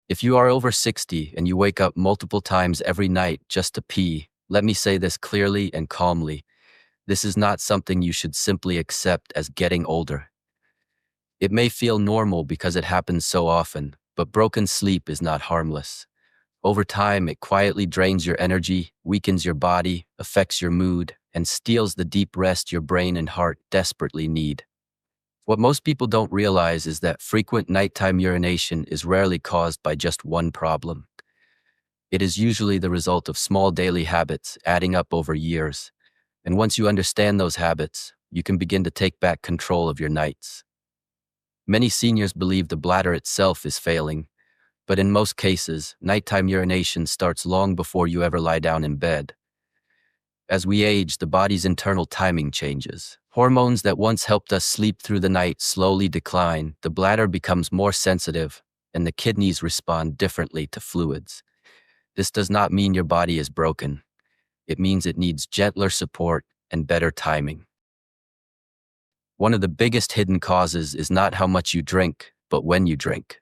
If you are over 60 and you wake up multiple times every night just to pee, let me say this clearly and calmly. This is not something you should simply accept as getting older. It may feel normal because it happens so often, but broken sleep is not harmless. Over time, it quietly drains your energy, weakens your body, affects your mood, and steals the deep rest your brain and heart desperately need. What most people don't realize is that frequent nighttime urination is rarely caused by just one problem. It is usually the result of small daily habits adding up over years. And once you understand those habits, you can begin to take back control of your nights. Many seniors believe the bladder itself is failing, but in most cases, nighttime urination starts long before you ever lie down in bed. As we age, the body's internal timing changes. Hormones that once helped us sleep through the night slowly decline, the bladder becomes more sensitive, and the kidneys respond differently to fluids. This does not mean your body is broken. It means it needs gentler support and better timing. One of the biggest hidden causes is not how much you drink, but when you drink.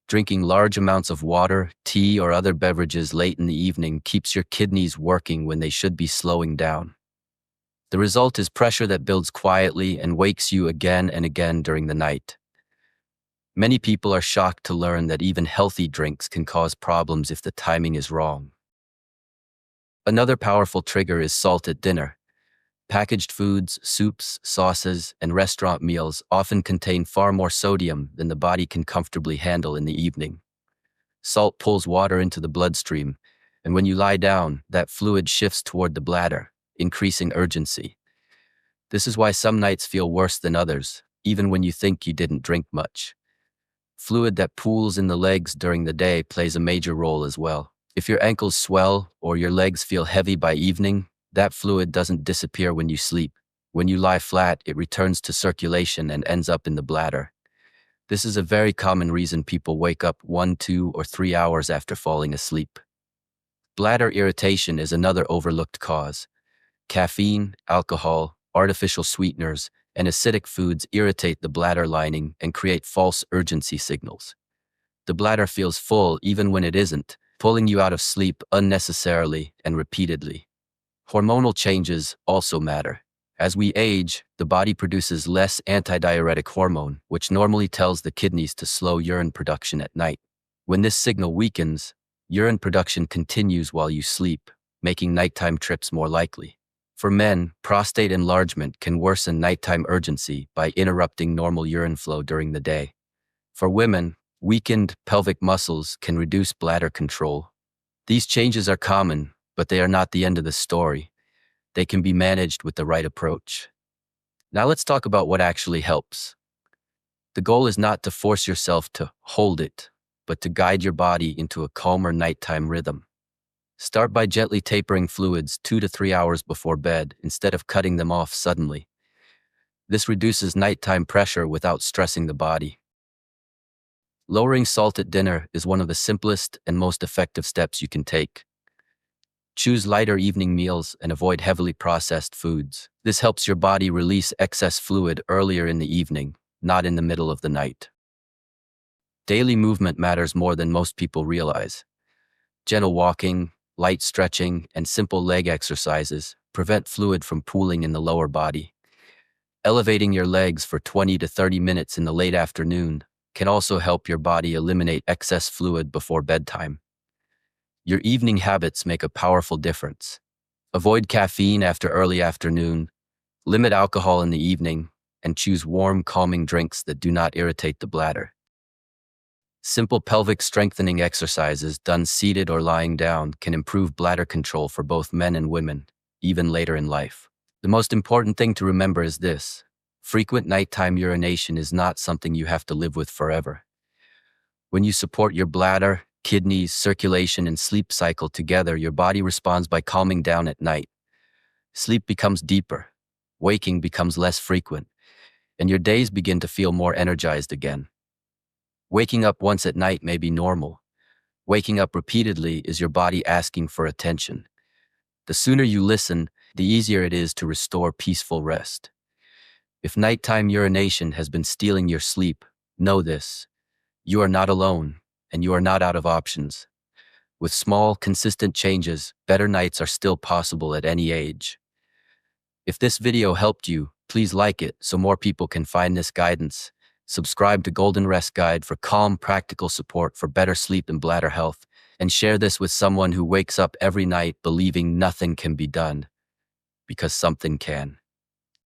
Drinking large amounts of water, tea, or other beverages late in the evening keeps your kidneys working when they should be slowing down. The result is pressure that builds quietly and wakes you again and again during the night. Many people are shocked to learn that even healthy drinks can cause problems if the timing is wrong. Another powerful trigger is salt at dinner. Packaged foods, soups, sauces, and restaurant meals often contain far more sodium than the body can comfortably handle in the evening. Salt pulls water into the bloodstream, and when you lie down, that fluid shifts toward the bladder, increasing urgency. This is why some nights feel worse than others, even when you think you didn't drink much. Fluid that pools in the legs during the day plays a major role as well. If your ankles swell or your legs feel heavy by evening, that fluid doesn't disappear when you sleep. When you lie flat, it returns to circulation and ends up in the bladder. This is a very common reason people wake up 1, 2, or 3 hours after falling asleep. Bladder irritation is another overlooked cause. Caffeine, alcohol, artificial sweeteners, and acidic foods irritate the bladder lining and create false urgency signals. The bladder feels full even when it isn't, pulling you out of sleep unnecessarily and repeatedly. Hormonal changes also matter. As we age, the body produces less antidiuretic hormone, which normally tells the kidneys to slow urine production at night. When this signal weakens, urine production continues while you sleep, making nighttime trips more likely. For men, prostate enlargement can worsen nighttime urgency by interrupting normal urine flow during the day. For women, weakened pelvic muscles can reduce bladder control. These changes are common, but they are not the end of the story. They can be managed with the right approach. Now let's talk about what actually helps. The goal is not to force yourself to hold it, but to guide your body into a calmer nighttime rhythm. Start by gently tapering fluids 2 to 3 hours before bed instead of cutting them off suddenly. This reduces nighttime pressure without stressing the body. Lowering salt at dinner is one of the simplest and most effective steps you can take. Choose lighter evening meals and avoid heavily processed foods. This helps your body release excess fluid earlier in the evening, not in the middle of the night. Daily movement matters more than most people realize. Gentle walking, light stretching, and simple leg exercises prevent fluid from pooling in the lower body. Elevating your legs for 20 to 30 minutes in the late afternoon can also help your body eliminate excess fluid before bedtime. Your evening habits make a powerful difference. Avoid caffeine after early afternoon, limit alcohol in the evening, and choose warm, calming drinks that do not irritate the bladder. Simple pelvic strengthening exercises done seated or lying down can improve bladder control for both men and women, even later in life. The most important thing to remember is this: frequent nighttime urination is not something you have to live with forever. When you support your bladder, kidneys, circulation, and sleep cycle together, your body responds by calming down at night. Sleep becomes deeper, waking becomes less frequent, and your days begin to feel more energized again. Waking up once at night may be normal. Waking up repeatedly is your body asking for attention. The sooner you listen, the easier it is to restore peaceful rest. If nighttime urination has been stealing your sleep, know this: you are not alone, and you are not out of options. With small, consistent changes, better nights are still possible at any age. If this video helped you, please like it so more people can find this guidance. Subscribe to Golden Rest Guide for calm, practical support for better sleep and bladder health, and share this with someone who wakes up every night believing nothing can be done, because something can.